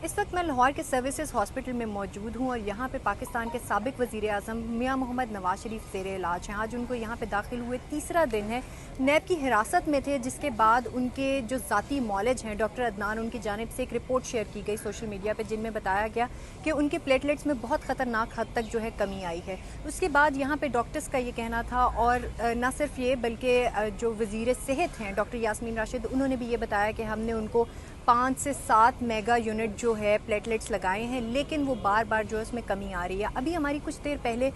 इस वक्त मैं लाहौर के सर्विसेज हॉस्पिटल में मौजूद हूँ और यहाँ पे पाकिस्तान के साबिक वज़ीर आज़म मियां मोहम्मद नवाज शरीफ ज़ेरे इलाज हैं। आज उनको यहाँ पे दाखिल हुए तीसरा दिन है। नैब की हिरासत में थे, जिसके बाद उनके जो ज़ाती मौलज हैं डॉक्टर अदनान, उनकी जानिब से एक रिपोर्ट शेयर की गई सोशल मीडिया पर, जिनमें बताया गया कि उनके प्लेटलेट्स में बहुत ख़तरनाक हद तक जो है कमी आई है। उसके बाद यहाँ पर डॉक्टर्स का ये कहना था, और न सिर्फ ये बल्कि जो वज़ीर सेहत हैं डॉक्टर यास्मीन राशिद, उन्होंने भी ये बताया कि हमने उनको 5 से 7 मेगा यूनिट जो है प्लेटलेट्स लगाए हैं, लेकिन वो बार बार जो है उसमें कमी आ रही है। अभी हमारी कुछ देर पहले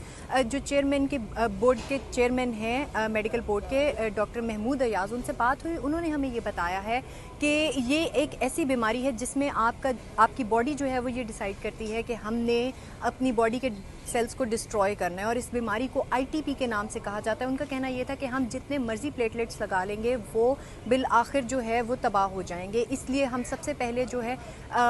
जो चेयरमैन के बोर्ड के चेयरमैन हैं मेडिकल बोर्ड के डॉक्टर महमूद अयाज, उनसे बात हुई। उन्होंने हमें ये बताया है कि ये एक ऐसी बीमारी है जिसमें आपकी बॉडी जो है वो ये डिसाइड करती है कि हमने अपनी बॉडी के सेल्स को डिस्ट्रॉय करना है, और इस बीमारी को आईटीपी के नाम से कहा जाता है। उनका कहना ये था कि हम जितने मर्जी प्लेटलेट्स लगा लेंगे वो बिल आखिर जो है वो तबाह हो जाएंगे। इसलिए हम सबसे पहले जो है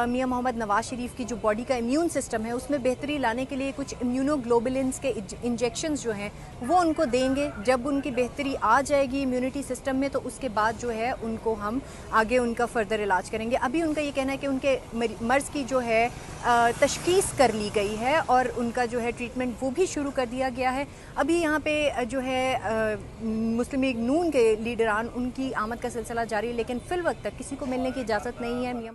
मियां मोहम्मद नवाज शरीफ की जो बॉडी का इम्यून सिस्टम है उसमें बेहतरी लाने के लिए कुछ इम्यूनोग्लोबुलिन्स के इंजेक्शंस जो हैं वो उनको देंगे। जब उनकी बेहतरी आ जाएगी इम्यूनिटी सिस्टम में, तो उसके बाद जो है उनको हम आगे उनका फर्दर इलाज करेंगे। अभी उनका ये कहना है कि उनके मर्ज़ की जो है तशख़ीस कर ली गई है और उनका जो है ट्रीटमेंट वो भी शुरू कर दिया गया है। अभी यहाँ पे जो है मुस्लिम लीग नून के लीडरान, उनकी आमद का सिलसिला जारी है, लेकिन फ़िल वक्त तक किसी को मिलने की इजाज़त नहीं है।